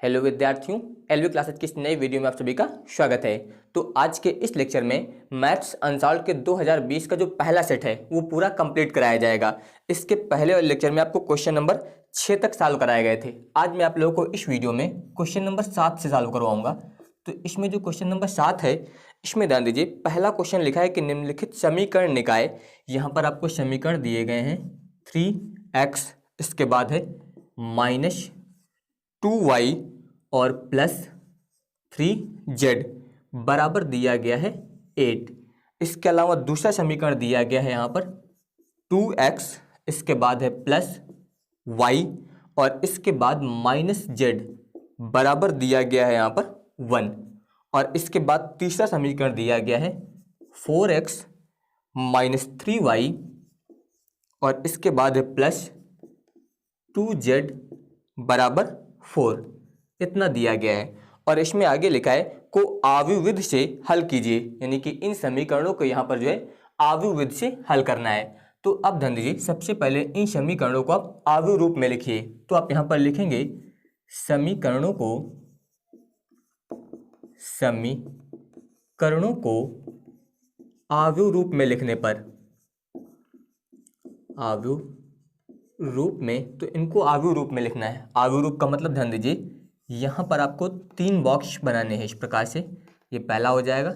Hello विद्यार्थियों, LV classes की इस नई वीडियो में आप सभी का स्वागत है। तो आज के इस लेक्चर में मैथ्स अनसॉल्व के 2020 का जो पहला सेट है वो पूरा कंप्लीट कराया जाएगा। इसके पहले वाले लेक्चर में आपको क्वेश्चन नंबर 6 तक सॉल्व कराए गए थे। आज मैं आप लोगों को इस वीडियो में क्वेश्चन नंबर 7 से सॉल्व करवाऊंगा। तो इसमें जो क्वेश्चन नंबर 7 है, इसमें ध्यान दीजिए। पहला क्वेश्चन लिखा है कि निम्नलिखित समीकरण निकाय। यहाँ पर आपको समीकरण दिए गए हैं 3x, इसके बाद है -2y और +3z बराबर दिया गया है 8। इसके अलावा दूसरा समीकरण दिया गया है यहाँ पर 2x, इसके बाद है +y और इसके बाद -z बराबर दिया गया है यहाँ पर 1। और इसके बाद तीसरा समीकरण दिया गया है 4x -3y और इसके बाद है +2z बराबर 4। इतना दिया गया है। और इसमें आगे लिखा है को आव्यूह से हल कीजिए, यानी कि इन समीकरणों को यहाँ पर जो है आव्यूह से हल करना है। तो अब ध्यान दीजिए, सबसे पहले इन समीकरणों को आप आव्यूह रूप में लिखिए। तो आप यहाँ पर लिखेंगे समीकरणों को आव्यूह रूप में लिखने पर, आव्यूह रूप में, तो इनको आव्यूह रूप में लिखना है। आव्यूह रूप का मतलब ध्यान दीजिए, यहाँ पर आपको 3 बॉक्स बनाने हैं इस प्रकार से। ये पहला हो जाएगा,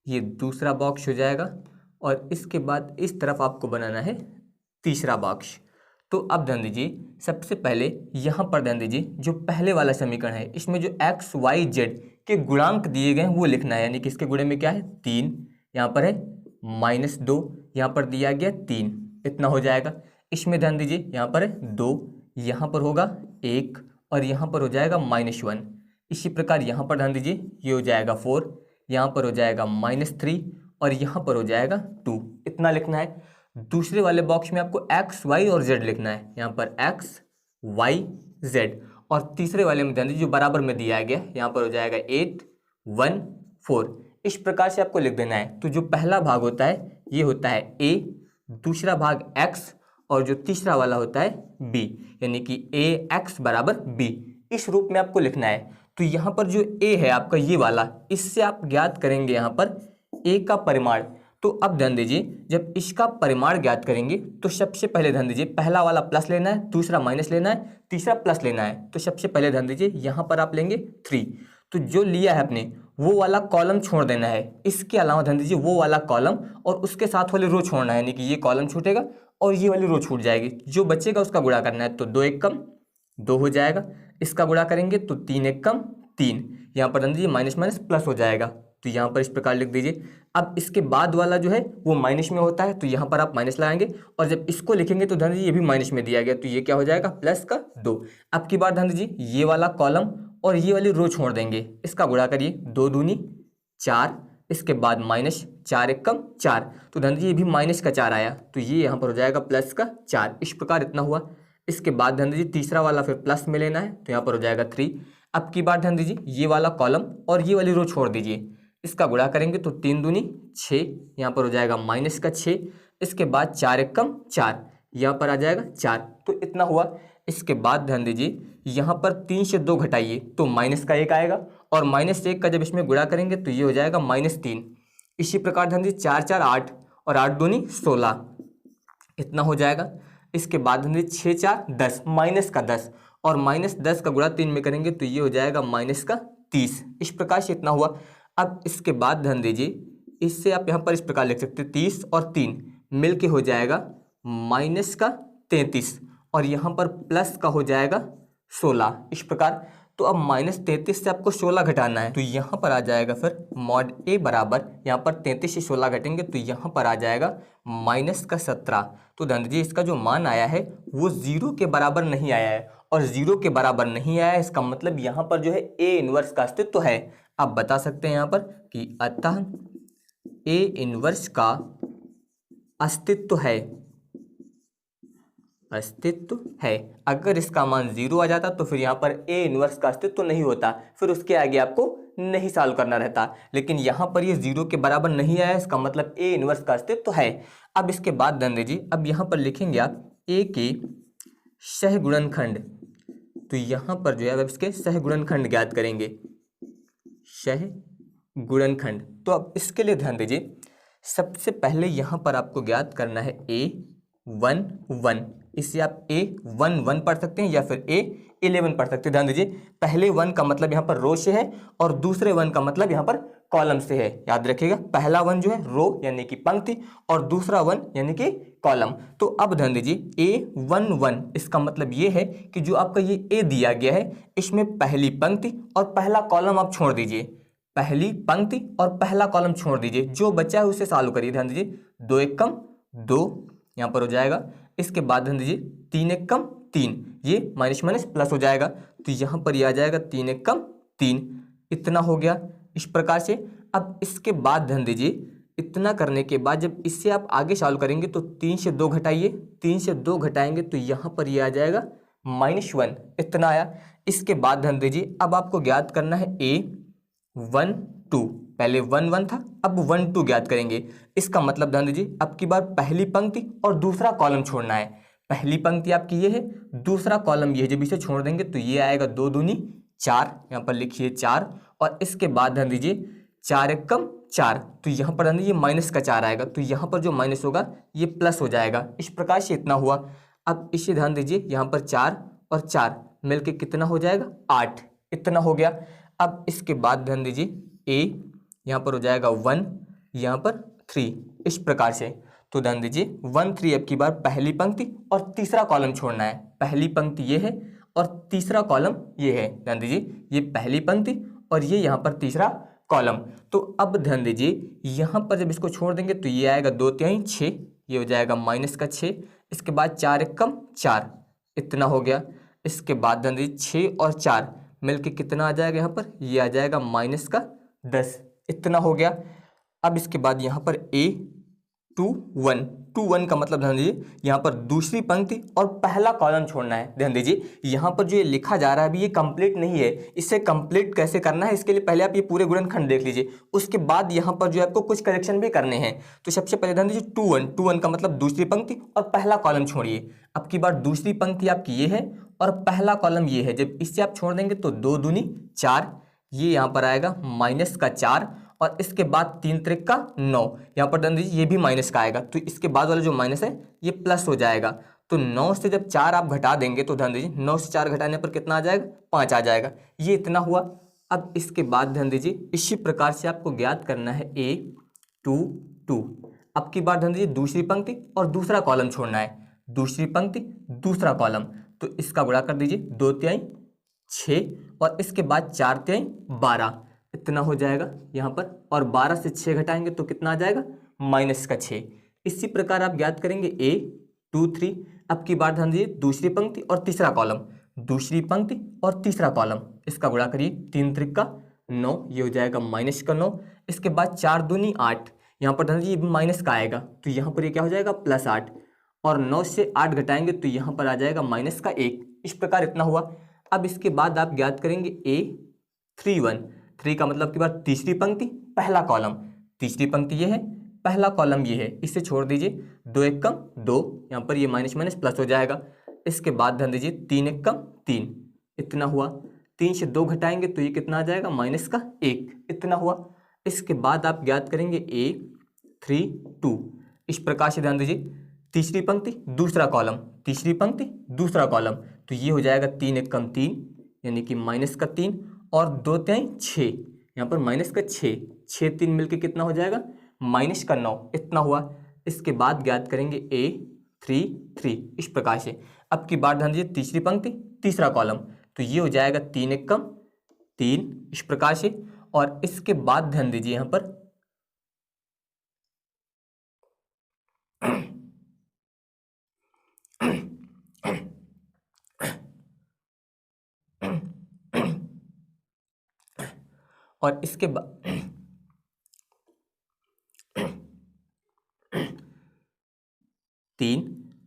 ये दूसरा बॉक्स हो जाएगा और इसके बाद इस तरफ आपको बनाना है तीसरा बॉक्स। तो अब ध्यान दीजिए, सबसे पहले यहाँ पर ध्यान दीजिए, जो पहले वाला समीकरण है इसमें जो x, y, z के गुणांक दिए गए हैं वो लिखना है। यानी कि इसके गुणे में क्या है 3, यहाँ पर है -2, यहाँ पर दिया गया 3, इतना हो जाएगा। इसमें ध्यान दीजिए, यहाँ पर है 2, यहाँ पर होगा 1 और यहाँ पर हो जाएगा -1। इसी प्रकार यहाँ पर ध्यान दीजिए, ये हो जाएगा 4, यहाँ पर हो जाएगा -3 और यहाँ पर हो जाएगा 2, इतना लिखना है। दूसरे वाले बॉक्स में आपको x, y और z लिखना है। यहाँ पर x, y, z। और तीसरे वाले में ध्यान दीजिए, जो बराबर में दिया गया, यहाँ पर हो जाएगा 8, 1, 4। इस प्रकार से आपको लिख देना है। तो जो पहला भाग होता है ये होता है a, दूसरा भाग x और जो तीसरा वाला होता है b, यानी कि ax बराबर b। इस रूप में आपको लिखना है। तो यहाँ पर जो a है आपका ये वाला, इससे आप ज्ञात करेंगे यहाँ पर a का परिमाण। तो अब ध्यान दीजिए, जब इसका परिमाण ज्ञात करेंगे तो सबसे पहले ध्यान दीजिए, पहला वाला प्लस लेना है, दूसरा माइनस लेना है, तीसरा प्लस लेना है। तो सबसे पहले ध्यान दीजिए, यहाँ पर आप लेंगे 3। तो जो लिया है आपने वो वाला कॉलम छोड़ देना है। इसके अलावा ध्यान दीजिए, वो वाला कॉलम और उसके साथ वाले रो छोड़ना है, यानी कि ये कॉलम छूटेगा और ये वाली रो छूट जाएगी। जो बचेगा उसका गुणा करना है। तो 2 1 कम 2 हो जाएगा। इसका गुणा करेंगे तो 3 1 कम 3, यहाँ पर ध्यान दीजिए माइनस माइनस प्लस हो जाएगा। तो यहाँ पर इस प्रकार लिख दीजिए। अब इसके बाद वाला जो है वो माइनस में होता है, तो यहाँ पर आप माइनस लगाएंगे और जब इसको लिखेंगे तो ध्यान दीजिए ये भी माइनस में दिया गया, तो ये क्या हो जाएगा +2। अब की बार ध्यान दीजिए, ये वाला कॉलम और ये वाली रो छोड़ देंगे। इसका गुणा करिए, 2 दूनी 4, इसके बाद -4 1 कम 4, तो ध्यान दीजिए ये भी -4 आया, तो ये यहाँ पर हो जाएगा +4। इस प्रकार इतना हुआ। इसके बाद ध्यान दीजिए तीसरा वाला फिर प्लस में लेना है, तो यहाँ पर हो जाएगा 3। अब की बार ध्यान दीजिए, ये वाला कॉलम और ये वाली रो छोड़ दीजिए। इसका गुणा करेंगे तो 3 दूनी 6, यहाँ पर हो जाएगा -6। इसके बाद 4 1 कम 4, यहाँ पर आ जाएगा 4, तो इतना हुआ। इसके बाद ध्यान दीजिए, यहाँ पर 3 से 2 घटाइए तो -1 आएगा और -1 का जब इसमें गुणा करेंगे तो ये हो जाएगा -3। इसी प्रकार ध्यान दीजिए 4 4 8 और 8 दूनी 16, इतना हो जाएगा। इसके बाद ध्यान दीजिए 6 4 10, -10 और -10 का गुणा 3 में करेंगे तो ये हो जाएगा -30। इस प्रकार से इतना हुआ। अब इसके बाद ध्यान दीजिए, इससे आप यहाँ पर इस प्रकार लिख सकते हैं 30 और 3 मिल के हो जाएगा -33 और यहाँ पर प्लस का हो जाएगा 16। इस प्रकार तो अब -33 से आपको 16 घटाना है, तो यहाँ पर आ जाएगा फिर मॉड a बराबर, यहाँ पर 33 से 16 घटेंगे तो यहाँ पर आ जाएगा -17। तो ध्यान दीजिए, इसका जो मान आया है वो 0 के बराबर नहीं आया है, और 0 के बराबर नहीं आया है इसका मतलब यहाँ पर जो है a इनवर्स का अस्तित्व है। आप बता सकते हैं यहाँ पर कि अतः a इनवर्स का अस्तित्व है। अगर इसका मान 0 आ जाता तो फिर यहाँ पर a इनवर्स का अस्तित्व नहीं होता, फिर उसके आगे आपको नहीं सॉल्व करना रहता। लेकिन यहाँ पर ये 0 के बराबर नहीं आया, इसका मतलब a इनवर्स का अस्तित्व है। अब इसके बाद ध्यान दीजिए, अब यहाँ पर लिखेंगे आप a के सहगुणनखंड तो यहाँ पर जो है अब इसके सहगुणनखंड ज्ञात करेंगे, सहगुणनखंड। तो अब इसके लिए ध्यान दीजिए, सबसे पहले यहाँ पर आपको ज्ञात करना है A11, इसे आप A11 पढ़ सकते हैं या फिर A11 पढ़ सकते हैं। ध्यान दीजिए, पहले 1 का मतलब यहाँ पर रो से है और दूसरे 1 का मतलब यहाँ पर कॉलम से है। याद रखिएगा, पहला 1 जो है रो यानी कि पंक्ति और दूसरा 1 यानी कि कॉलम। तो अब ध्यान दीजिए A11, इसका मतलब ये है कि जो आपका ये A दिया गया है इसमें पहली पंक्ति और पहला कॉलम आप छोड़ दीजिए, पहली पंक्ति और पहला कॉलम छोड़ दीजिए, जो बचा है उसे सॉल्व करिए। ध्यान दीजिए, 2 1 कम 2 यहाँ पर हो जाएगा। इसके बाद ध्यान दीजिए 3 1 कम 3, ये माइनस माइनस प्लस हो जाएगा, तो यहाँ पर ये आ जाएगा 3 1 कम 3, इतना हो गया इस प्रकार से। अब इसके बाद ध्यान दीजिए, इतना करने के बाद जब इससे आप आगे सॉल्व करेंगे तो 3 से 2 घटाइए, 3 से 2 घटाएंगे तो यहाँ पर ये आ जाएगा -1, इतना आया। इसके बाद ध्यान दीजिए, अब आपको ज्ञात करना है A12, पहले 1 1 था, अब 1 2 ज्ञात करेंगे। इसका मतलब ध्यान दीजिए, अब की बार पहली पंक्ति और दूसरा कॉलम छोड़ना है। पहली पंक्ति आपकी ये है, दूसरा कॉलम ये है, जब इसे छोड़ देंगे तो ये आएगा 2 दूनी 4, यहाँ पर लिखिए 4, और इसके बाद ध्यान दीजिए 4 1 कम 4, तो यहाँ पर ध्यान दीजिए माइनस का 4 आएगा, तो यहाँ पर जो माइनस होगा ये प्लस हो जाएगा। इस प्रकार से इतना हुआ। अब इसे ध्यान दीजिए, यहाँ पर 4 और 4 मिलके कितना हो जाएगा 8, इतना हो गया। अब इसके बाद ध्यान दीजिए A यहाँ पर हो जाएगा 1, यहाँ पर 3, इस प्रकार से। तो ध्यान दीजिए 1 3 अब की बार पहली पंक्ति और तीसरा कॉलम छोड़ना है। पहली पंक्ति ये है और तीसरा कॉलम ये है। ध्यान दीजिए, ये पहली पंक्ति और ये यहाँ पर तीसरा कॉलम। तो अब ध्यान दीजिए, यहाँ पर जब इसको छोड़ देंगे तो ये आएगा 2 3 6, ये हो जाएगा माइनस का 6। इसके बाद 4 1 कम 4, इतना हो गया। इसके बाद ध्यान दीजिए 6 और 4 मिलके कितना आ जाएगा, यहाँ पर ये आ जाएगा माइनस का 10, इतना हो गया। अब इसके बाद यहाँ पर A21 का मतलब ध्यान दीजिए, यहाँ पर दूसरी पंक्ति और पहला कॉलम छोड़ना है। ध्यान दीजिए, यहाँ पर जो ये लिखा जा रहा है अभी ये कंप्लीट नहीं है, इसे कंप्लीट कैसे करना है इसके लिए पहले आप ये पूरे गुणनखंड देख लीजिए, उसके बाद यहाँ पर जो है आपको कुछ करेक्शन भी करने हैं। तो सबसे पहले ध्यान दीजिए 21 का मतलब दूसरी पंक्ति और पहला कॉलम छोड़िए। अब की बार दूसरी पंक्ति आपकी ये है और पहला कॉलम ये है, जब इससे आप छोड़ देंगे तो 2 दूनी 4, ये यहाँ पर आएगा माइनस का 4, और इसके बाद 3 3 का 9, यहाँ पर ध्यान दीजिए ये भी माइनस का आएगा, तो इसके बाद वाला जो माइनस है ये प्लस हो जाएगा। तो 9 से जब 4 आप घटा देंगे तो ध्यान दीजिए 9 से 4 घटाने पर कितना आ जाएगा, 5 आ जाएगा, ये इतना हुआ। अब इसके बाद ध्यान दीजिए, इसी प्रकार से आपको ज्ञात करना है A22। अब की बार ध्यान दीजिए दूसरी पंक्ति और दूसरा कॉलम छोड़ना है, दूसरी पंक्ति दूसरा कॉलम, तो इसका गुणा कर दीजिए 2 3 6 और इसके बाद 4 3 12, इतना हो जाएगा यहाँ पर, और 12 से 6 घटाएंगे तो कितना आ जाएगा माइनस का 6। इसी प्रकार आप ज्ञात करेंगे A23। अब की बार ध्यान दीजिए दूसरी पंक्ति और तीसरा कॉलम, दूसरी पंक्ति और तीसरा कॉलम, इसका गुणा करिए 3 3 का 9, ये हो जाएगा माइनस का 9। इसके बाद 4 दूनी 8, यहाँ पर ध्यान दीजिए माइनस का आएगा, तो यहाँ पर ये क्या हो जाएगा +8, और 9 से 8 घटाएंगे तो यहाँ पर आ जाएगा माइनस का 1। इस प्रकार इतना हुआ। अब इसके बाद आप ज्ञात करेंगे A31। 3 का मतलब की बार तीसरी पंक्ति पहला कॉलम, तीसरी पंक्ति ये है, पहला कॉलम ये है, इसे छोड़ दीजिए 2 1 कम 2, यहाँ पर ये माइनस माइनस प्लस हो जाएगा। इसके बाद ध्यान दीजिए 3 1 कम 3, इतना हुआ। 3 से 2 घटाएंगे तो ये कितना आ जाएगा माइनस का 1, इतना हुआ। इसके बाद आप ज्ञात करेंगे A32। इस प्रकार से ध्यान दीजिए तीसरी पंक्ति दूसरा कॉलम, तीसरी पंक्ति दूसरा कॉलम, तो ये हो जाएगा 3 1 कम 3 यानी कि माइनस का 3, और 2 3 6, यहाँ पर माइनस का 6, 6 3 मिलके कितना हो जाएगा माइनस का 9, इतना हुआ। इसके बाद ज्ञात करेंगे A33 इस प्रकार से। अब की बार ध्यान दीजिए तीसरी पंक्ति तीसरा कॉलम, तो ये हो जाएगा 3 1 कम 3 इस प्रकार से। और इसके बाद ध्यान दीजिए यहाँ पर और इसके बाद 3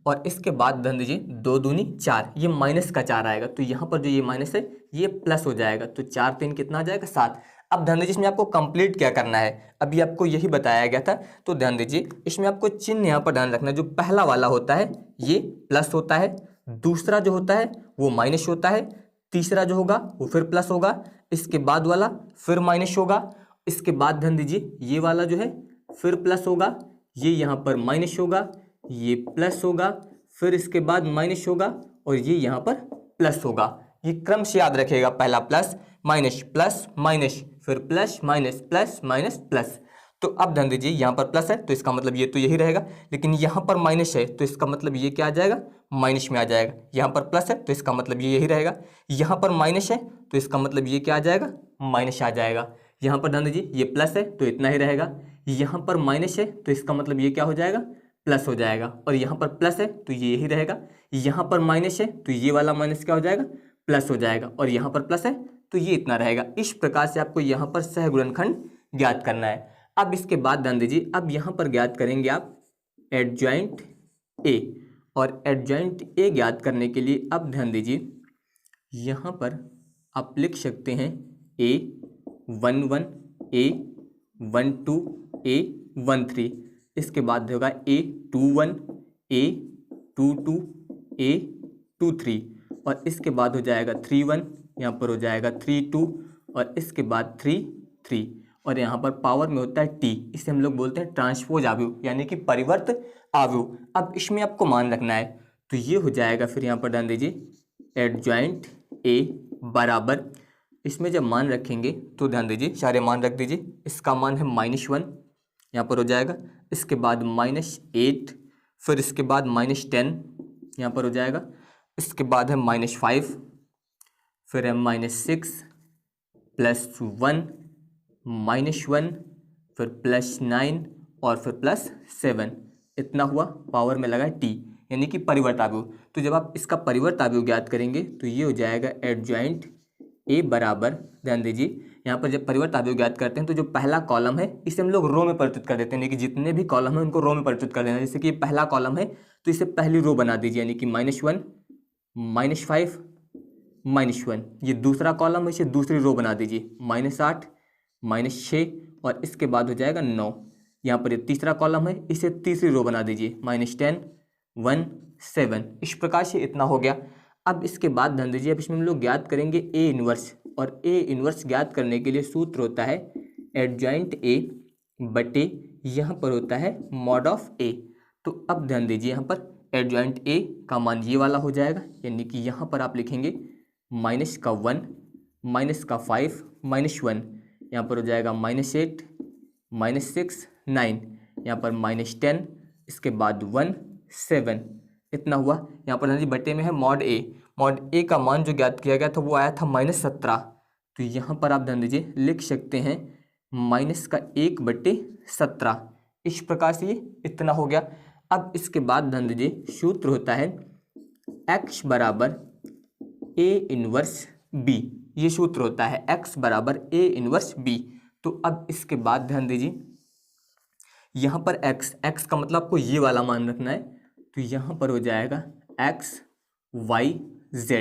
और इसके बाद ध्यान दीजिए 2 दूनी 4, ये माइनस का 4 आएगा, तो यहाँ पर जो ये माइनस है ये प्लस हो जाएगा, तो 4 3 कितना आ जाएगा 7। अब ध्यान दीजिए इसमें आपको कंप्लीट क्या करना है, अभी आपको यही बताया गया था। तो ध्यान दीजिए इसमें आपको चिन्ह यहाँ पर ध्यान रखना है, जो पहला वाला होता है ये प्लस होता है, दूसरा जो होता है वो माइनस होता है, तीसरा जो होगा वो फिर प्लस होगा, इसके बाद वाला फिर माइनस होगा, इसके बाद ध्यान दीजिए ये वाला जो है फिर प्लस होगा, ये यहाँ पर माइनस होगा, ये प्लस होगा, फिर इसके बाद माइनस होगा और ये यहाँ पर प्लस होगा। ये क्रम से याद रखिएगा, पहला प्लस माइनस, फिर प्लस माइनस प्लस। तो अब ध्यान दीजिए यहाँ पर प्लस है तो इसका मतलब ये तो यही रहेगा, लेकिन यहाँ पर माइनस है तो इसका मतलब ये क्या आ जाएगा, माइनस में आ जाएगा। यहाँ पर प्लस है तो इसका मतलब ये यही रहेगा, यहाँ पर माइनस है तो इसका मतलब ये क्या आ जाएगा, माइनस आ जाएगा। यहाँ पर ध्यान दीजिए ये प्लस है तो इतना ही रहेगा, यहाँ पर माइनस है तो इसका मतलब ये क्या हो जाएगा, प्लस हो जाएगा, और यहाँ पर प्लस है तो ये यही रहेगा, यहाँ पर माइनस है तो ये वाला माइनस क्या हो जाएगा, प्लस हो जाएगा, और यहाँ पर प्लस है तो ये इतना रहेगा। इस प्रकार से आपको यहाँ पर सहगुणनखंड ज्ञात करना है। अब इसके बाद ध्यान दीजिए, अब यहाँ पर ज्ञात करेंगे आप एडजॉइंट ए, और एडजॉइंट ए ज्ञात करने के लिए अब ध्यान दीजिए यहाँ पर आप लिख सकते हैं A11, A12, A13, इसके बाद होगा A21, A22, A23, और इसके बाद हो जाएगा 31, यहाँ पर हो जाएगा 32, और इसके बाद 33, और यहाँ पर पावर में होता है T, इसे हम लोग बोलते हैं ट्रांसपोज आव्यूह यानी कि परिवर्त आव्यूह। अब इसमें आपको मान रखना है, तो ये हो जाएगा फिर यहाँ पर ध्यान दीजिए एडजॉइंट ए बराबर, इसमें जब मान रखेंगे तो ध्यान दीजिए सारे मान रख दीजिए, इसका मान है -1 यहाँ पर हो जाएगा, इसके बाद -8, फिर इसके बाद -10 यहाँ पर हो जाएगा, इसके बाद है -5, फिर है -6, +1, -1, फिर +9 और फिर +7, इतना हुआ। पावर में लगा T यानी कि परिवर्त आव्यूह। तो जब आप इसका परिवर्त आव्यूह ज्ञात करेंगे तो ये हो जाएगा एडजॉइंट ए बराबर, ध्यान दीजिए यहाँ पर जब परिवर्त आव्यूह ज्ञात करते हैं तो जो पहला कॉलम है इसे हम लोग रो में परिवर्तित कर देते हैं, यानी कि जितने भी कॉलम है उनको रो में परिवर्तित कर देना। जैसे कि पहला कॉलम है तो इसे पहली रो बना दीजिए, यानी कि -1, -5, -1। ये दूसरा कॉलम है, इसे दूसरी रो बना दीजिए, -8, -6, और इसके बाद हो जाएगा 9। यहाँ पर ये तीसरा कॉलम है, इसे तीसरी रो बना दीजिए, -10, 1, 7। इस प्रकार से इतना हो गया। अब इसके बाद ध्यान दीजिए, अब इसमें हम लोग ज्ञात करेंगे ए इनवर्स, और ए इनवर्स ज्ञात करने के लिए सूत्र होता है एडजॉइंट ए बटे यहाँ पर होता है मॉड ऑफ ए। तो अब ध्यान दीजिए यहाँ पर एडजॉइंट ए का मान ये वाला हो जाएगा, यानी कि यहाँ पर आप लिखेंगे -1, -5, -1, यहाँ पर हो जाएगा -8, -6, 9, यहाँ पर -10, इसके बाद 1, 7, इतना हुआ। यहाँ पर बटे में है मॉड ए का मान जो ज्ञात किया गया था वो आया था -17। तो यहाँ पर आप ध्यान दीजिए लिख सकते हैं -1/17। इस प्रकार से ये इतना हो गया। अब इसके बाद ध्यान दीजिए सूत्र होता है x बराबर ए इनवर्स बी, ये सूत्र होता है x बराबर ए इनवर्स बी। तो अब इसके बाद ध्यान दीजिए यहाँ पर x का मतलब आपको ये वाला मान रखना है, तो यहाँ पर हो जाएगा x y z,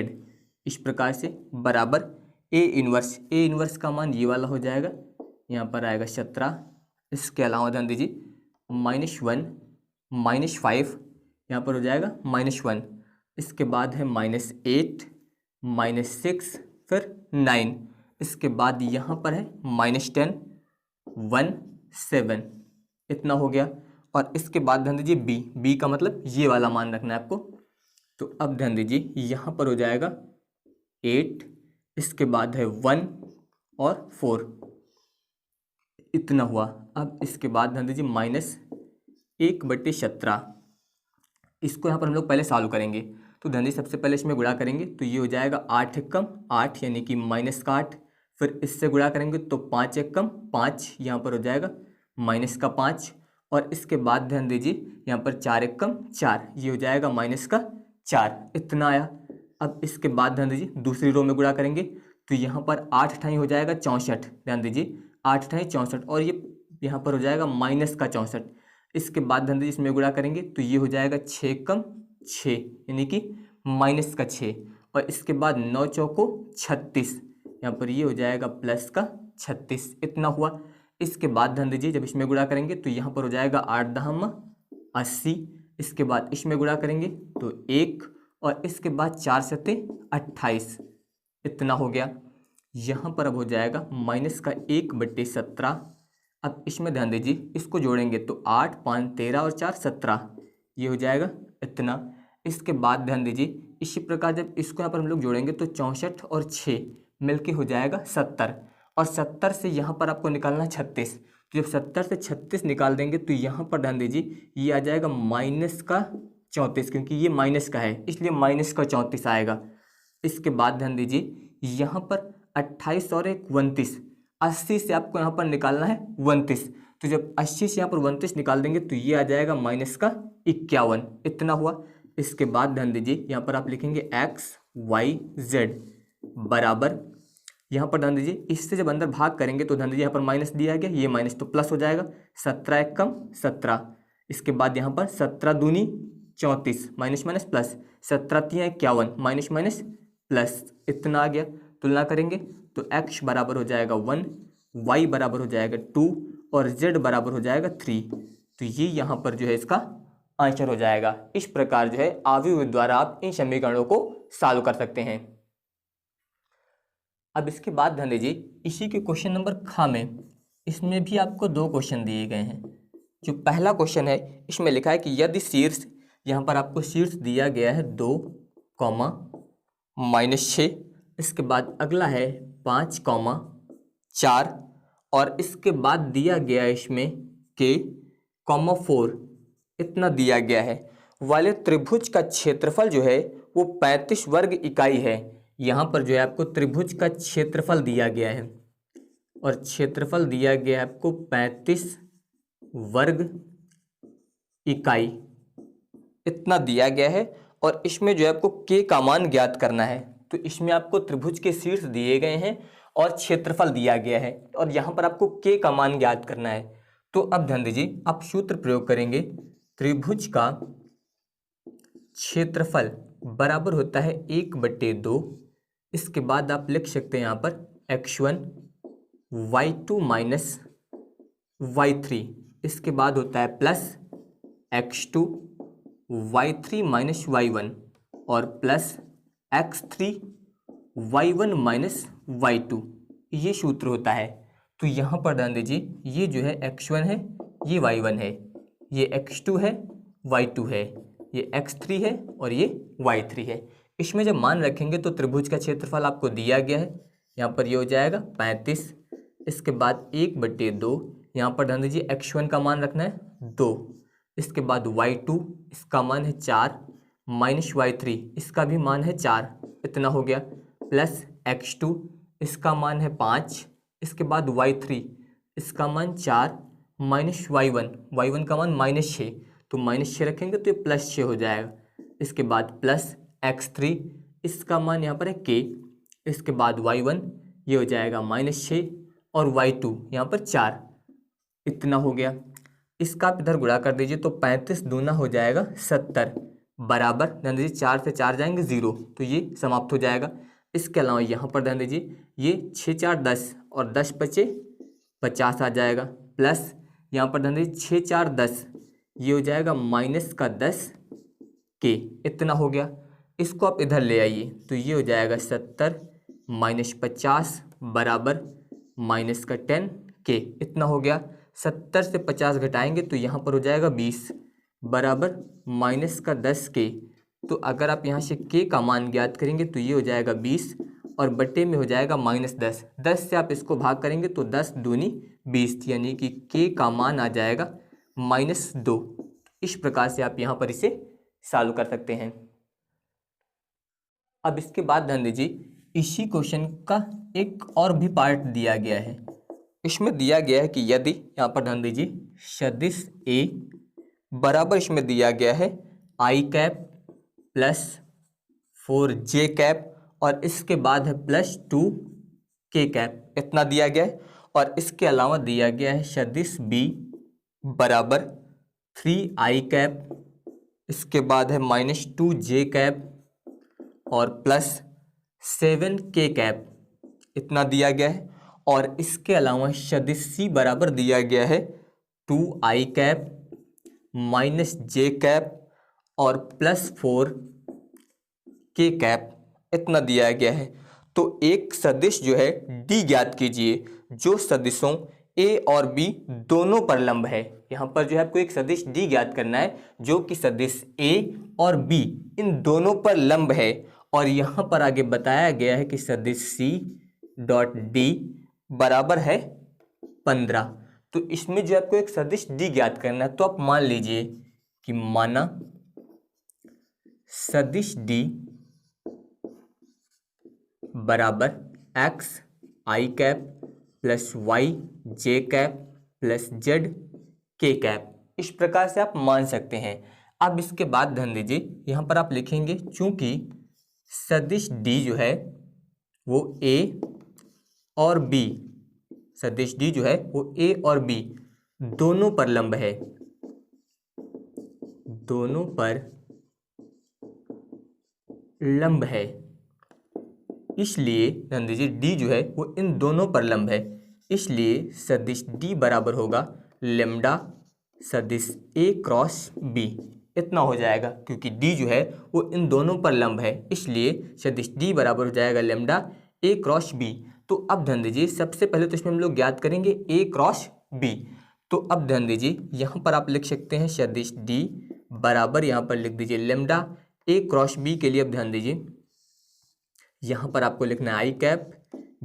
इस प्रकार से बराबर ए इनवर्स का मान ये वाला हो जाएगा, यहाँ पर आएगा 17। इसके अलावा ध्यान दीजिए -1, -5, यहाँ पर हो जाएगा -1, इसके बाद है -8, -6, फिर 9, इसके बाद यहाँ पर है -10, 1, 7, इतना हो गया। और इसके बाद ध्यान दीजिए बी का मतलब ये वाला मान रखना है आपको। तो अब ध्यान दीजिए यहाँ पर हो जाएगा 8, इसके बाद है 1 और 4, इतना हुआ। अब इसके बाद ध्यान दीजिए -1/17, इसको यहाँ पर हम लोग पहले सॉल्व करेंगे। तो ध्यान दीजिए सबसे पहले इसमें गुणा करेंगे तो ये हो जाएगा 8 × 8 यानी कि -8, फिर इससे गुणा करेंगे तो 5 × 5, यहाँ पर हो जाएगा -5, और इसके बाद ध्यान दीजिए यहाँ पर 4 × 4, ये हो जाएगा -4, इतना आया। अब इसके बाद ध्यान दीजिए दूसरी रो में गुणा करेंगे तो यहाँ पर 8 ठाई हो जाएगा 64, ध्यान दीजिए 8 ठाई 64, और ये यहाँ पर हो जाएगा -64। इसके बाद ध्यान दीजिए इसमें गुणा करेंगे तो ये हो जाएगा 6 × 6 यानी कि -6, और इसके बाद 9 चौको 36, यहाँ पर ये हो जाएगा +36, इतना हुआ। इसके बाद ध्यान दीजिए जब इसमें गुणा करेंगे तो यहाँ पर हो जाएगा 8 × 80, इसके बाद इसमें गुणा करेंगे तो 1, और इसके बाद 4 × 7 = 28, इतना हो गया। यहाँ पर अब हो जाएगा माइनस का 1/17। अब इसमें ध्यान दीजिए, इसको जोड़ेंगे तो 8 5 13 और 4 17, ये हो जाएगा इतना। इसके बाद ध्यान दीजिए, इसी प्रकार जब इसको यहाँ पर हम लोग जोड़ेंगे तो 64 और 6 मिलके हो जाएगा 70, और 70 से यहाँ पर आपको निकालना है 36। तो जब 70 से 36 निकाल देंगे तो यहाँ पर ध्यान दीजिए ये आ जाएगा माइनस का 34, क्योंकि ये माइनस का है इसलिए माइनस का 34 आएगा। इसके बाद ध्यान दीजिए यहाँ पर 28 और 1 29, 80 से आपको यहाँ पर निकालना है 29। तो जब 80 से यहाँ पर 29 निकाल देंगे तो ये आ जाएगा माइनस का 51, इतना हुआ। इसके बाद ध्यान दीजिए यहाँ पर आप लिखेंगे x y z बराबर, यहाँ पर ध्यान दीजिए इससे जब अंदर भाग करेंगे तो ध्यान दीजिए यहाँ पर माइनस दिया गया, ये माइनस तो प्लस हो जाएगा, 17 1 कम 17। इसके बाद यहाँ पर 17 दूनी 34, minus minus plus, 17 3 51, minus minus plus, इतना आ गया। तुलना करेंगे तो x बराबर हो जाएगा 1, y बराबर हो जाएगा 2 और z बराबर हो जाएगा 3। तो ये यहाँ पर जो है इसका आंसर हो जाएगा। इस प्रकार जो है आव्यूह द्वारा आप इन समीकरणों को सॉल्व कर सकते हैं। अब इसके बाद ध्यान दीजिए इसी के क्वेश्चन नंबर ख में, इसमें भी आपको 2 क्वेश्चन दिए गए हैं। जो पहला क्वेश्चन है इसमें लिखा है कि यदि शीर्ष, यहाँ पर आपको शीर्ष दिया गया है 2, -6, इसके बाद अगला है 5, 4 और इसके बाद दिया गया है इसमें k, 4, इतना दिया गया है। वाले त्रिभुज का क्षेत्रफल जो है वो 35 वर्ग इकाई है। यहाँ पर जो है आपको त्रिभुज का क्षेत्रफल दिया गया है और क्षेत्रफल दिया गया है आपको 35 वर्ग इकाई, इतना दिया गया है। और इसमें जो है आपको k का मान ज्ञात करना है। तो इसमें आपको त्रिभुज के शीर्ष दिए गए हैं और क्षेत्रफल दिया गया है और यहाँ पर आपको k का मान ज्ञात करना है। तो अब ध्यान दीजिए आप सूत्र प्रयोग करेंगे, त्रिभुज का क्षेत्रफल बराबर होता है 1/2। इसके बाद आप लिख सकते हैं यहाँ पर x1 y2 माइनस y3, इसके बाद होता है plus x2 y3 minus y1 और plus x3 y1 minus y2, ये सूत्र होता है। तो यहाँ पर ध्यान दीजिए ये जो है x1 है, ये y1 है, ये x2 है, y2 है, ये x3 है और ये y3 है। इसमें जब मान रखेंगे तो त्रिभुज का क्षेत्रफल आपको दिया गया है, यहाँ पर ये हो जाएगा 35। इसके बाद 1/2, यहाँ पर ध्यान दीजिए x1 का मान रखना है 2, इसके बाद y2 इसका मान है 4 माइनस y3 इसका भी मान है 4, इतना हो गया, प्लस x2 इसका मान है 5, इसके बाद y3 इसका मान 4 माइनस y1 का मान -6, तो -6 रखेंगे तो ये +6 हो जाएगा। इसके बाद प्लस x3 इसका मान यहाँ पर है k, इसके बाद y1 ये हो जाएगा -6 और y2 यहाँ पर 4, इतना हो गया। इसका आप इधर गुणा कर दीजिए तो 35 दूना हो जाएगा 70 बराबर, ध्यान दीजिए 4 से 4 जाएंगे 0, तो ये समाप्त हो जाएगा। इसके अलावा यहाँ पर ध्यान दीजिए ये 6 4 10 और 10 बचे 50 आ जाएगा, प्लस यहाँ पर ध्यान दीजिए 6 4 10 ये हो जाएगा -10 k, इतना हो गया। इसको आप इधर ले आइए तो ये हो जाएगा 70 -50 बराबर -10 k, इतना हो गया। 70 से 50 घटाएंगे तो यहाँ पर हो जाएगा 20 बराबर -10 k। तो अगर आप यहाँ से k का मान ज्ञात करेंगे तो ये हो जाएगा 20 और बट्टे में हो जाएगा -10, 10 से आप इसको भाग करेंगे तो 10 दूनी 20, यानी कि k का मान आ जाएगा -2। इस प्रकार से आप यहाँ पर इसे सॉल्व कर सकते हैं। अब इसके बाद ध्यान दीजिए इसी क्वेश्चन का एक और भी पार्ट दिया गया है। इसमें दिया गया है कि यदि, यहाँ पर ध्यान दीजिए, सदिश A बराबर इसमें दिया गया है i cap plus 4j cap और इसके बाद है +2k कैप, इतना दिया गया है। और इसके अलावा दिया गया है सदिश B बराबर 3i कैप, इसके बाद है -2j कैप और +7k कैप, इतना दिया गया है। और इसके अलावा सदिश C बराबर दिया गया है 2i कैप -j कैप और +4k कैप, इतना दिया गया है। तो एक सदिश जो है डी ज्ञात कीजिए जो सदिशों ए और बी दोनों पर लंब है। यहाँ पर जो है आपको एक सदिश डी ज्ञात करना है जो कि सदिश ए और बी इन दोनों पर लंब है। और यहाँ पर आगे बताया गया है कि सदिश सी डॉट डी बराबर है 15। तो इसमें जो आपको एक सदिश डी ज्ञात करना है, तो आप मान लीजिए कि माना सदिश डी बराबर एक्स आई कैप प्लस वाई जे कैप प्लस जेड के कैप, इस प्रकार से आप मान सकते हैं। अब इसके बाद ध्यान दीजिए यहाँ पर आप लिखेंगे चूंकि सदिश डी जो है वो ए और बी, सदिश डी जो है वो ए और बी दोनों पर लंब है, दोनों पर लंब है, इसलिए ध्यान दीजिए डी जो है वो इन दोनों पर लंब है, इसलिए सदिश डी बराबर होगा लेम्डा सदिश ए क्रॉस बी। इतना हो जाएगा क्योंकि डी जो है वो इन दोनों पर लंब है, इसलिए सदिश डी बराबर हो जाएगा लेम्डा ए क्रॉस बी। तो अब ध्यान दीजिए सबसे पहले तो इसमें हम लोग ज्ञात करेंगे ए क्रॉस बी। तो अब ध्यान दीजिए यहाँ पर आप लिख सकते हैं सदिश डी बराबर, यहाँ पर लिख दीजिए लेम्डा ए क्रॉस बी के लिए। अब ध्यान दीजिए यहाँ पर आपको लिखना है आई कैप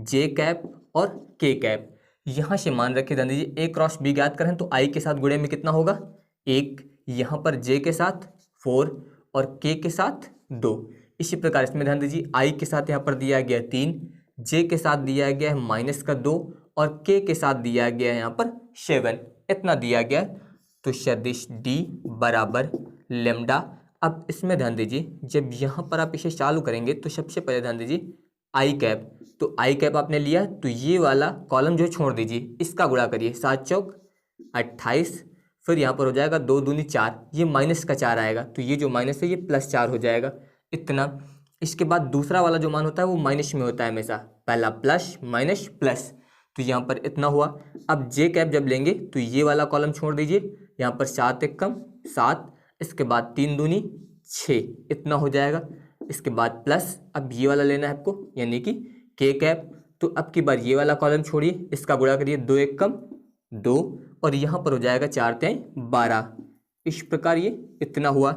जे कैप और के कैप। यहाँ से मान रखे ध्यान दीजिए ए क्रॉस बी ज्ञात करें तो आई के साथ गुणे में कितना होगा 1, यहाँ पर जे के साथ 4 और के के साथ 2। इसी प्रकार इसमें ध्यान दीजिए आई के साथ यहाँ पर दिया गया 3, जे के साथ दिया गया है -2 और के साथ दिया गया है यहाँ पर 7, इतना दिया गया। तो सदिश डी बराबर लेम्डा। अब इसमें ध्यान दीजिए जब यहाँ पर आप इसे चालू करेंगे तो सबसे पहले ध्यान दीजिए आई कैप, तो आई कैप आपने लिया तो ये वाला कॉलम जो छोड़ दीजिए, इसका गुणा करिए 7 चौक 28, फिर यहाँ पर हो जाएगा 2 दूनी 4, ये माइनस का 4 आएगा तो ये जो माइनस है ये +4 हो जाएगा इतना। इसके बाद दूसरा वाला जो मान होता है वो माइनस में होता है हमेशा, पहला प्लस माइनस प्लस, तो यहाँ पर इतना हुआ। अब जे कैप जब लेंगे तो ये वाला कॉलम छोड़ दीजिए, यहाँ पर 7 एक कम 7, इसके बाद 3 दूनी 6, इतना हो जाएगा। इसके बाद प्लस अब ये वाला लेना है आपको यानी कि के कैप, तो अब की बार ये वाला कॉलम छोड़िए, इसका गुणा करिए 2 एक कम 2 और यहाँ पर हो जाएगा 4 3 12, इस प्रकार ये इतना हुआ।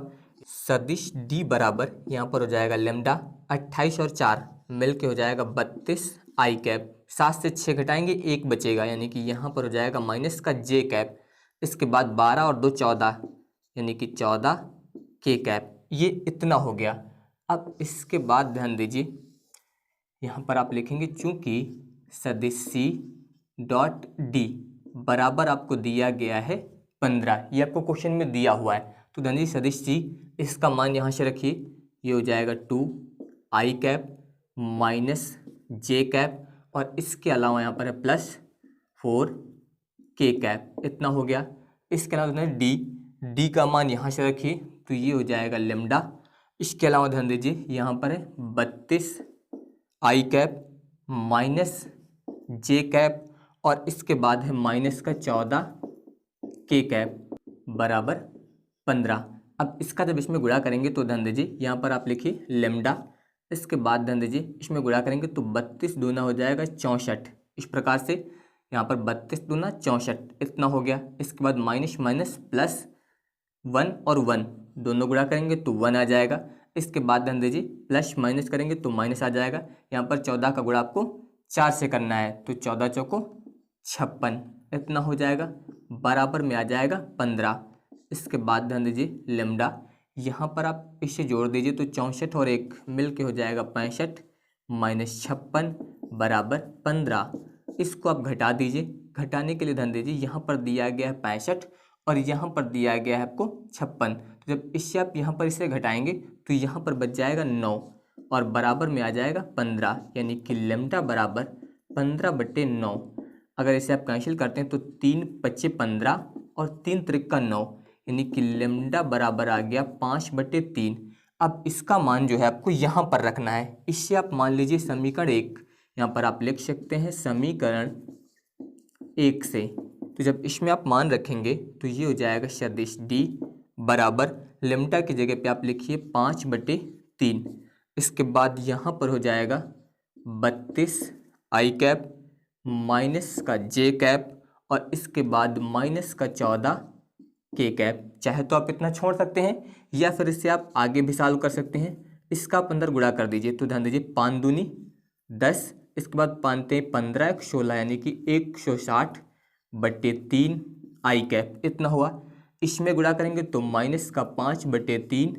सदिश डी बराबर यहाँ पर हो जाएगा लेम्डा 28 और 4 मिल के हो जाएगा 32 आई कैप, 7 से 6 घटाएंगे 1 बचेगा यानी कि यहाँ पर हो जाएगा माइनस का जे कैप, इसके बाद 12 और 2 14 यानी कि 14 के कैप, ये इतना हो गया। अब इसके बाद ध्यान दीजिए यहाँ पर आप लिखेंगे चूंकि सदिश सी डॉट डी बराबर आपको दिया गया है 15, ये आपको क्वेश्चन में दिया हुआ है। तो ध्यान दीजिए सदिश सी, इसका मान यहाँ से रखिए, ये हो जाएगा 2 आई कैप माइनस जे कैप और इसके अलावा यहाँ पर है +4 के कैप, इतना हो गया। इसके अलावा डी का मान यहाँ से रखिए तो ये हो जाएगा लेम्डा। इसके अलावा ध्यान दीजिए यहाँ पर है 32 आई कैप माइनस जे कैप और इसके बाद है माइनस का 14 के कैप बराबर 15। अब इसका जब इसमें गुणा करेंगे तो ध्यान दीजिए यहाँ पर आप लिखिए लेम्डा, इसके बाद ध्यान दीजिए इसमें गुणा करेंगे तो 32 दूना हो जाएगा 64, इस प्रकार से यहाँ पर 32 दूना 64 इतना हो गया। इसके बाद माइनस माइनस प्लस 1 और 1 दोनों गुणा करेंगे तो 1 आ जाएगा। इसके बाद ध्यान दीजिए प्लस माइनस करेंगे तो माइनस आ जाएगा। यहाँ पर 14 का गुणा आपको 4 से करना है तो 14 चौको 56 इतना हो जाएगा, बराबर में आ जाएगा 15। इसके बाद ध्यान दीजिए लेम्डा, यहाँ पर आप इसे जोड़ दीजिए तो 64 और 1 मिल के हो जाएगा 65 माइनस 56 बराबर 15। इसको आप घटा दीजिए, घटाने के लिए ध्यान दीजिए यहाँ पर दिया गया है 65 और यहाँ पर दिया गया है आपको 56, तो जब इससे आप यहाँ पर इसे घटाएंगे तो यहाँ पर बच जाएगा 9 और बराबर में आ जाएगा 15, यानी कि लेम्डा बराबर 15/9। अगर इसे आप कैंसिल करते हैं तो 3 × 5 = 15 और 3 × 3 = 9, यानी कि लेम्डा बराबर आ गया 5/3। अब इसका मान जो है आपको यहाँ पर रखना है, इससे आप मान लीजिए समीकरण 1 यहाँ पर आप लिख सकते हैं समीकरण 1 से। तो जब इसमें आप मान रखेंगे तो ये हो जाएगा सदिश डी बराबर लेम्डा की जगह पे आप लिखिए 5/3। इसके बाद यहाँ पर हो जाएगा 32 आई कैप माइनस का जे कैप और इसके बाद माइनस का 14 के कैप। चाहे तो आप इतना छोड़ सकते हैं या फिर इससे आप आगे भी सॉल्व कर सकते हैं। इसका आप अंदर गुणा कर दीजिए तो ध्यान दीजिए 5 दूनी 10, इसके बाद 5 ते 15 1 16 यानी कि 160 बटे 3 आई कैप इतना हुआ। इसमें गुणा करेंगे तो माइनस का 5 बटे 3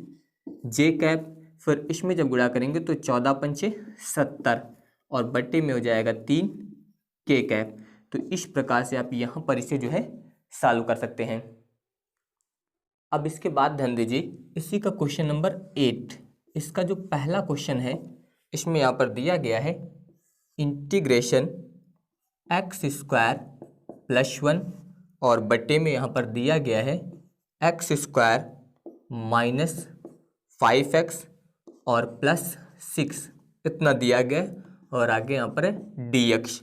जे कैप, फिर इसमें जब गुणा करेंगे तो 14 पंचे 70 और बटे में हो जाएगा 3 के कैप। तो इस प्रकार से आप यहाँ पर इसे जो है सॉल्व कर सकते हैं। अब इसके बाद ध्यान दीजिए इसी का क्वेश्चन नंबर 8, इसका जो पहला क्वेश्चन है इसमें यहाँ पर दिया गया है इंटीग्रेशन x² + 1 और बटे में यहाँ पर दिया गया है x² - 5x और +6 इतना दिया गया है और आगे यहाँ पर है dx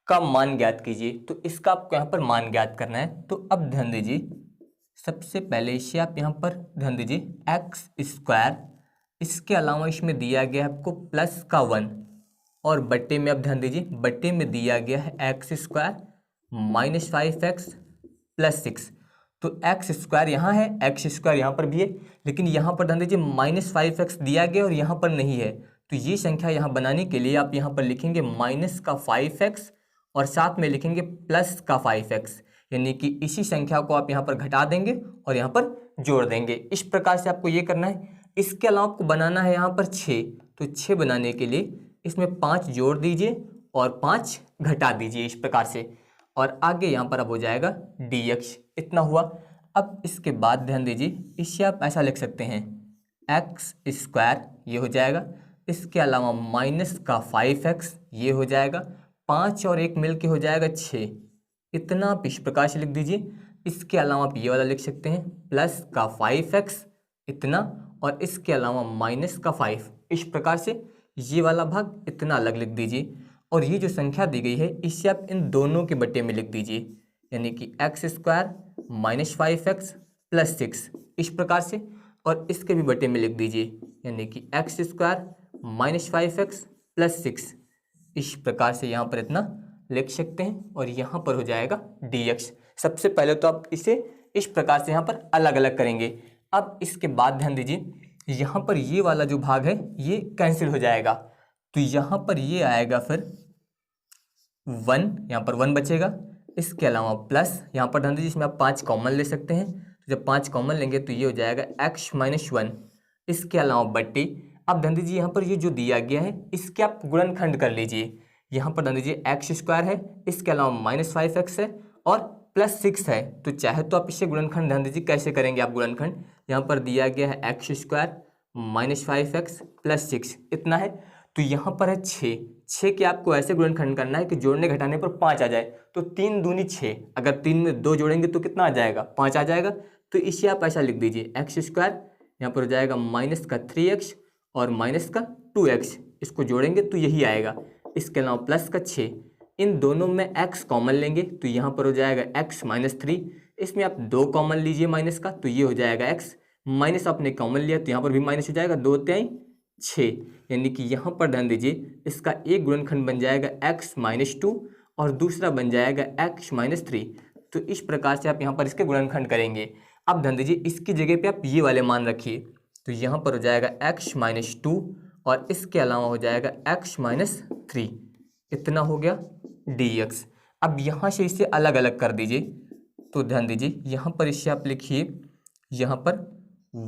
का मान ज्ञात कीजिए। तो इसका आपको यहाँ पर मान ज्ञात करना है। तो अब ध्यान दीजिए सबसे पहले इसे आप यहाँ पर ध्यान दीजिए x², इसके अलावा इसमें दिया गया है आपको प्लस का 1 और बटे में अब ध्यान दीजिए बटे में दिया गया है x² - 5x + 6। तो x² यहाँ है, x² यहाँ पर भी है, लेकिन यहाँ पर ध्यान दीजिए -5x दिया गया और यहाँ पर नहीं है। तो ये संख्या यहाँ बनाने के लिए आप यहाँ पर लिखेंगे -5x और साथ में लिखेंगे +5x, यानी कि इसी संख्या को आप यहाँ पर घटा देंगे और यहाँ पर जोड़ देंगे। इस प्रकार से आपको ये करना है। इसके अलावा आपको बनाना है यहाँ पर 6, तो 6 बनाने के लिए इसमें 5 जोड़ दीजिए और 5 घटा दीजिए इस प्रकार से, और आगे यहाँ पर अब हो जाएगा dx इतना हुआ। अब इसके बाद ध्यान दीजिए इसे आप ऐसा लिख सकते हैं x² ये हो जाएगा, इसके अलावा माइनस का 5x ये हो जाएगा, 5 और 1 मिल के हो जाएगा 6 इतना आप इस प्रकार से लिख दीजिए। इसके अलावा आप ये वाला लिख सकते हैं प्लस का 5x इतना और इसके अलावा माइनस का 5, इस प्रकार से ये वाला भाग इतना अलग लिख दीजिए। और ये जो संख्या दी गई है इसे आप इन दोनों के बटे में लिख दीजिए, यानी कि x² - 5x + 6 इस प्रकार से, और इसके भी बटे में लिख दीजिए, यानी कि x² - 5x + 6 इस प्रकार से यहाँ पर इतना लिख सकते हैं और यहाँ पर हो जाएगा dx। सबसे पहले तो आप इसे इस प्रकार से यहाँ पर अलग अलग करेंगे। अब इसके बाद ध्यान दीजिए यहाँ पर ये वाला जो भाग है ये कैंसिल हो जाएगा, तो यहाँ पर ये आएगा फिर 1, यहाँ पर 1 बचेगा, इसके अलावा प्लस यहाँ पर ध्यान दीजिए इसमें आप 5 कॉमन ले सकते हैं, तो जब 5 कॉमन लेंगे तो ये हो जाएगा x - 1, इसके अलावा बट्टी। अब ध्यान दीजिए यहाँ पर ये जो दिया गया है इसके आप गुणनखंड कर लीजिए। यहाँ पर ध्यान दीजिए x² है, इसके अलावा -5x है और +6 है, तो चाहे तो आप इससे गुणनखंड ध्यान दीजिए कैसे करेंगे आप गुणनखंड। यहाँ पर दिया गया है x² - 5x + 6 इतना है, तो यहाँ पर है 6 के आपको ऐसे गुणनखंड करना है कि जोड़ने घटाने पर 5 आ जाए। तो 3 दूनी 6, अगर 3 में 2 जोड़ेंगे तो कितना आ जाएगा, 5 आ जाएगा। तो इसे आप ऐसा लिख दीजिए x² यहाँ पर हो जाएगा माइनस का 3x और माइनस का 2x, इसको जोड़ेंगे तो यही आएगा, इसके अलावा प्लस का 6, इन दोनों में x कॉमन लेंगे तो यहाँ पर हो जाएगा x - 3, इसमें आप 2 कॉमन लीजिए माइनस का तो ये हो जाएगा x, माइनस आपने कॉमन लिया तो यहाँ पर भी माइनस हो जाएगा, 2 × 6, यानी कि यहाँ पर ध्यान दीजिए इसका एक गुणनखंड बन जाएगा x - 2 और दूसरा बन जाएगा x - 3। तो इस प्रकार से आप यहाँ पर इसके गुणनखंड करेंगे। अब ध्यान दीजिए इसकी जगह पे आप ये वाले मान रखिए, तो यहाँ पर हो जाएगा x - 2 और इसके अलावा हो जाएगा x - 3 इतना हो गया dx। अब यहाँ से इसे अलग अलग कर दीजिए, तो ध्यान दीजिए यहाँ पर इसे आप लिखिए यहाँ पर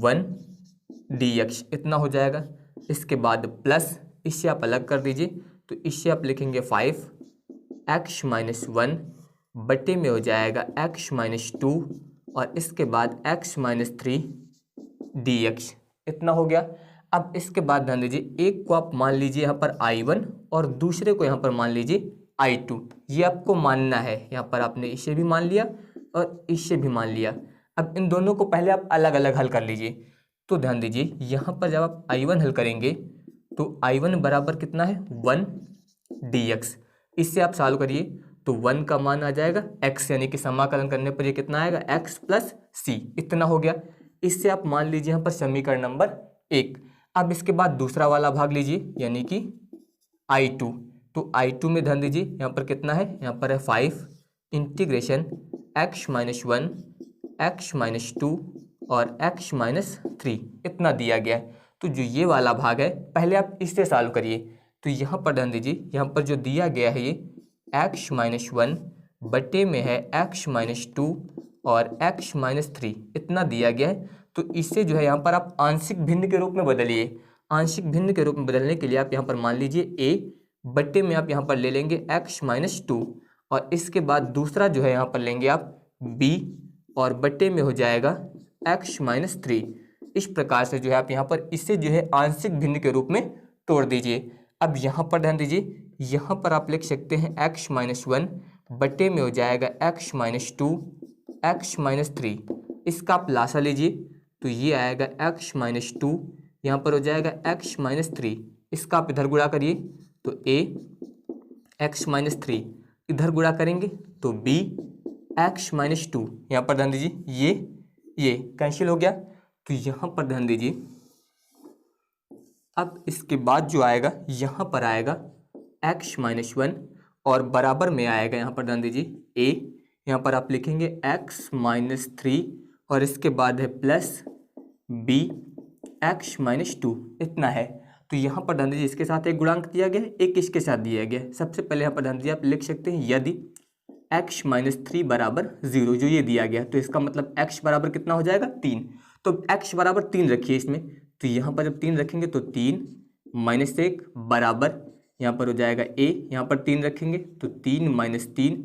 1 dx इतना हो जाएगा, इसके बाद प्लस इसे आप अलग कर दीजिए, तो इसे आप लिखेंगे 5 x - 1 बटे में हो जाएगा x - 2 और इसके बाद x - 3 dx इतना हो गया। अब इसके बाद ध्यान दीजिए एक को आप मान लीजिए यहाँ पर I1 और दूसरे को यहाँ पर मान लीजिए I2, ये आपको मानना है। यहाँ पर आपने इसे भी मान लिया और इसे भी मान लिया। अब इन दोनों को पहले आप अलग अलग हल कर लीजिए, तो ध्यान दीजिए यहाँ पर जब आप I1 हल करेंगे तो I1 बराबर कितना है 1 dx, इससे आप सॉल्व करिए तो 1 का मान आ जाएगा x, यानी कि समाकलन करने पर ये कितना आएगा x + c इतना हो गया। इससे आप मान लीजिए यहाँ पर समीकरण नंबर 1। अब इसके बाद दूसरा वाला भाग लीजिए, यानी कि I2। तो I2 में ध्यान दीजिए यहाँ पर कितना है, यहाँ पर है 5 इंटीग्रेशन x-1 x-2 और x-3 इतना दिया गया है। तो जो ये वाला भाग है पहले आप इससे सॉल्व करिए। तो यहाँ पर ध्यान दीजिए, यहाँ पर जो दिया गया है ये x-1 बटे में है x-2 और x-3 इतना दिया गया है। तो इससे जो है यहाँ पर आप आंशिक भिन्न के रूप में बदलिए। आंशिक भिन्न के रूप में बदलने के लिए आप यहाँ पर मान लीजिए a बटे में आप यहाँ पर ले लेंगे x-2 और इसके बाद दूसरा जो है यहाँ पर लेंगे आप b और बटे में हो जाएगा x-3। इस प्रकार से जो है आप यहाँ पर इससे जो है आंशिक भिन्न के रूप में तोड़ दीजिए। अब यहाँ पर ध्यान दीजिए, यहाँ पर आप लिख सकते हैं x-1 बटे में हो जाएगा x-2 x-3। इसका आप लासा लीजिए तो ये आएगा x-2, यहाँ पर हो जाएगा x-3। इसका आप इधर गुणा करिए तो a x-3, इधर गुणा करेंगे तो b x-2। यहाँ पर ध्यान दीजिए ये कैंसिल हो गया। तो यहाँ पर ध्यान दीजिए, अब इसके बाद जो आएगा यहाँ पर आएगा x-1 और बराबर में आएगा यहाँ पर ध्यान दीजिए a, यहाँ पर आप लिखेंगे x-3 और इसके बाद है प्लस b x-2 इतना है। तो यहाँ पर ध्यान दीजिए इसके साथ एक गुणांक दिया गया है, एक इसके साथ दिया गया है। सबसे पहले यहाँ पर ध्यान दीजिए आप लिख सकते हैं यदि x-3 बराबर 0, जो ये दिया गया तो इसका मतलब x बराबर कितना हो जाएगा 3। तो x बराबर 3 रखिए इसमें। तो यहाँ पर जब 3 रखेंगे तो 3 - 1 बराबर यहाँ पर हो जाएगा a, यहाँ पर 3 रखेंगे तो 3 - 3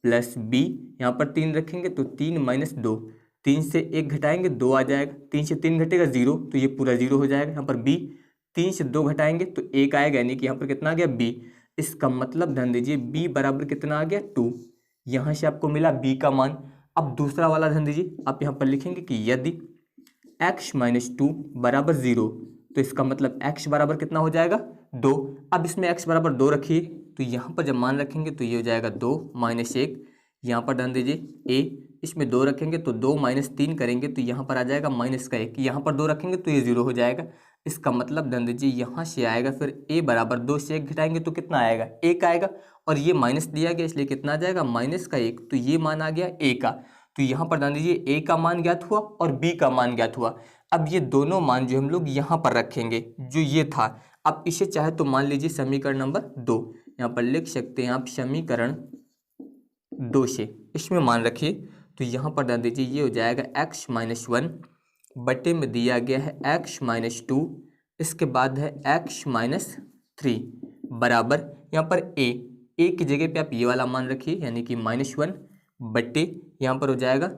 प्लस b, यहाँ पर 3 रखेंगे तो 3 - 2, 3 से 1 घटाएंगे 2 आ जाएगा, 3 से 3 घटेगा 0, तो ये पूरा 0 हो जाएगा। यहाँ पर b 3 से 2 घटाएंगे तो 1 आएगा, यानी कि यहाँ पर कितना आ गया b। इसका मतलब ध्यान दीजिए b बराबर कितना आ गया 2। यहाँ से आपको मिला b का मान। अब दूसरा वाला ध्यान दीजिए, आप यहाँ पर लिखेंगे कि यदि x-2 बराबर 0, तो इसका मतलब x बराबर कितना हो जाएगा 2। अब इसमें x बराबर 2 रखिए, तो यहाँ पर जब मान रखेंगे तो ये हो जाएगा 2 - 1। यहाँ पर ध्यान दीजिए a, इसमें 2 रखेंगे तो 2 - 3 करेंगे तो यहाँ पर आ जाएगा -1। यहाँ पर 2 रखेंगे तो ये 0 हो जाएगा। इसका मतलब ध्यान दीजिए यहाँ से आएगा फिर a बराबर 2 से 1 घटाएंगे तो कितना आएगा 1 आएगा, और ये माइनस दिया गया इसलिए कितना आ जाएगा -1। तो ये मान आ गया a का। तो यहाँ पर ध्यान दीजिए a का मान ज्ञात हुआ और b का मान ज्ञात हुआ। अब ये दोनों मान जो हम लोग यहाँ पर रखेंगे जो ये था, अब इसे चाहे तो मान लीजिए समीकरण नंबर 2, यहाँ पर लिख सकते हैं आप समीकरण 2 से इसमें मान रखिए। तो यहाँ पर ध्यान दीजिए ये हो जाएगा x-1 बटे में दिया गया है x-2, इसके बाद है x-3 बराबर यहाँ पर a की जगह पे आप ये वाला मान रखिए, यानी कि -1 बटे यहाँ पर हो जाएगा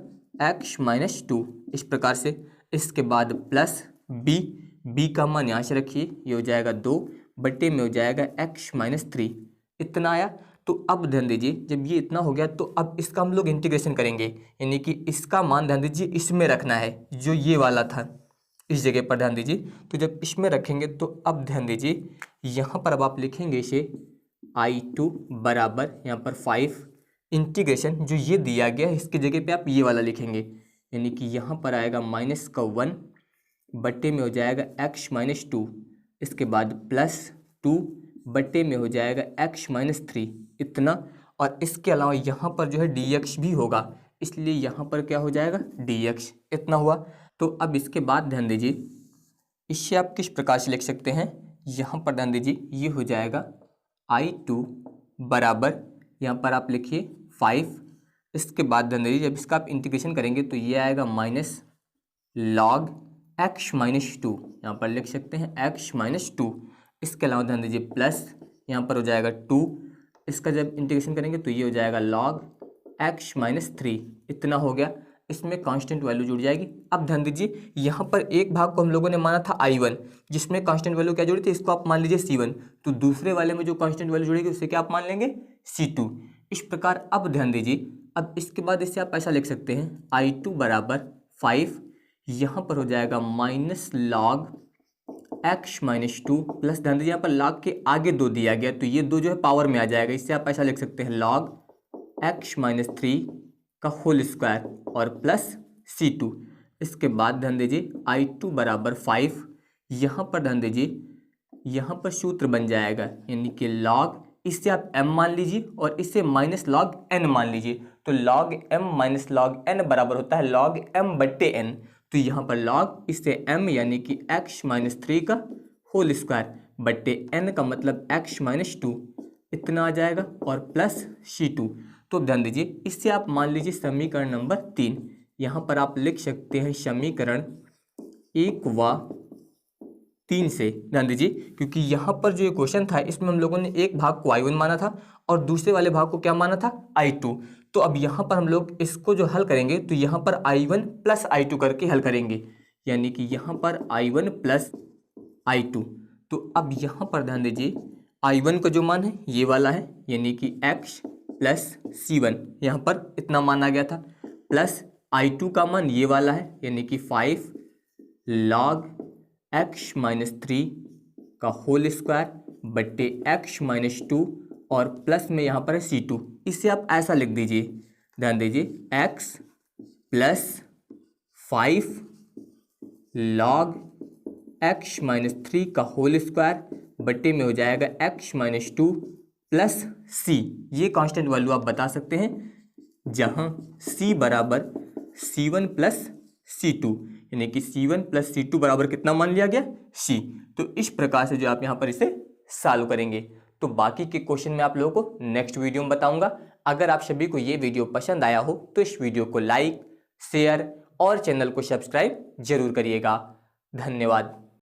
x-2 इस प्रकार से। इसके बाद प्लस b का मान यहाँ से रखिए, ये हो जाएगा 2 बटे में हो जाएगा x-3 इतना आया। तो अब ध्यान दीजिए जब ये इतना हो गया तो अब इसका हम लोग इंटीग्रेशन करेंगे, यानी कि इसका मान ध्यान दीजिए इसमें रखना है जो ये वाला था, इस जगह पर ध्यान दीजिए। तो जब इसमें रखेंगे तो अब ध्यान दीजिए यहाँ पर अब आप लिखेंगे इसे I2 बराबर यहाँ पर 5 इंटीग्रेशन जो ये दिया गया है इसकी जगह पे आप ये वाला लिखेंगे, यानी कि यहाँ पर आएगा -1 बटे में हो जाएगा x-2, इसके बाद +2 बटे में हो जाएगा x-3 इतना, और इसके अलावा यहाँ पर जो है dx भी होगा, इसलिए यहाँ पर क्या हो जाएगा dx इतना हुआ। तो अब इसके बाद ध्यान दीजिए इससे आप किस प्रकार से लिख सकते हैं, यहाँ पर ध्यान दीजिए ये हो जाएगा I2 बराबर यहाँ पर आप लिखिए 5, इसके बाद ध्यान दीजिए जब इसका आप इंटीग्रेशन करेंगे तो ये आएगा -log x-2, यहाँ पर लिख सकते हैं x-2। इसके अलावा ध्यान दीजिए प्लस यहाँ पर हो जाएगा 2, इसका जब इंटीग्रेशन करेंगे तो ये हो जाएगा log x-3 इतना हो गया। इसमें कांस्टेंट वैल्यू जुड़ जाएगी। अब ध्यान दीजिए यहाँ पर एक भाग को हम लोगों ने माना था I1 जिसमें कांस्टेंट वैल्यू क्या जुड़ी थी, इसको आप मान लीजिए C1, तो दूसरे वाले में जो कांस्टेंट वैल्यू जुड़ेगी उसे क्या आप मान लेंगे C2 इस प्रकार। अब ध्यान दीजिए अब इसके बाद इससे आप ऐसा लिख सकते हैं I2 बराबर 5, यहाँ पर हो जाएगा -log x-2 प्लस ध्यान दीजिए यहाँ पर log के आगे 2 दिया गया तो ये 2 जो है पावर में आ जाएगा, इससे आप ऐसा लिख सकते हैं log x-3 का होल स्क्वायर और प्लस C2। इसके बाद ध्यान दीजिए I2 बराबर 5, यहाँ पर ध्यान दीजिए यहाँ पर सूत्र बन जाएगा, यानी कि log, इससे आप m मान लीजिए और इससे माइनस log n मान लीजिए, तो log m minus log n बराबर होता है log m बट्टे n। तो यहाँ पर log इससे m यानी कि x माइनस 3 का होल स्क्वायर बट्टे n का मतलब x माइनस 2 इतना आ जाएगा और प्लस C2। तो ध्यान दीजिए, इससे आप मान लीजिए समीकरण नंबर 3। यहाँ पर आप लिख सकते हैं समीकरण 1 व 3 से। ध्यान दीजिए, क्योंकि यहाँ पर जो ये क्वेश्चन था इसमें हम लोगों ने एक भाग को I1 माना था और दूसरे वाले भाग को क्या माना था, I2। तो अब यहाँ पर हम लोग इसको जो हल करेंगे तो यहाँ पर I1 प्लस I2 करके हल करेंगे, यानी कि यहाँ पर I1 प्लस I2। तो अब यहाँ पर ध्यान दीजिए, I1 का जो मान है ये वाला है, यानी कि x प्लस C1 यहाँ पर इतना माना गया था, प्लस I2 का मान ये वाला है, यानी कि 5 log x माइनस 3 का होल स्क्वायर बट्टे x माइनस 2 और प्लस में यहाँ पर है C2। इसे आप ऐसा लिख दीजिए, ध्यान दीजिए, x plus 5 log x minus 3 का होल स्क्वायर बट्टे में हो जाएगा x माइनस 2 प्लस c। ये कांस्टेंट वैल्यू आप बता सकते हैं, जहाँ c बराबर c1 प्लस c2, यानी कि c1 प्लस c2 बराबर कितना मान लिया गया, c। तो इस प्रकार से जो आप यहाँ पर इसे सॉल्व करेंगे, तो बाकी के क्वेश्चन मैं आप लोगों को नेक्स्ट वीडियो में बताऊंगा। अगर आप सभी को ये वीडियो पसंद आया हो तो इस वीडियो को लाइक, शेयर और चैनल को सब्सक्राइब जरूर करिएगा। धन्यवाद।